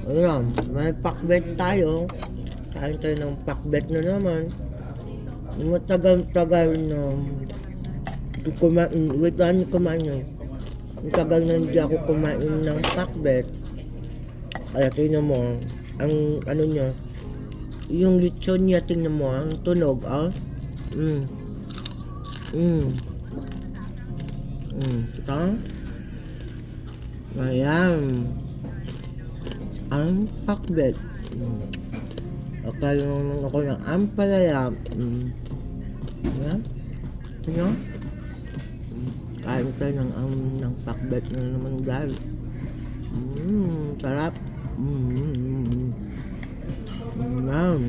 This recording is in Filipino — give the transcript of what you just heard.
Ayan, may pakbet tayo. Kain tayo ng pakbet na naman. Matagal-tagal na kumain. Wait, ano kumain yun? Ang tagal na hindi ako kumain ng pakbet. Kaya tingnan mo, ang ano niya, yung lechon niya, tingnan mo, ang tunog, ah. Ito. Ayan. Ang pakbet. Okay, yung ako ng ampalaya. Ayan. Ito. Kain tayo ng pakbet na naman guys. Sarap. Ayan.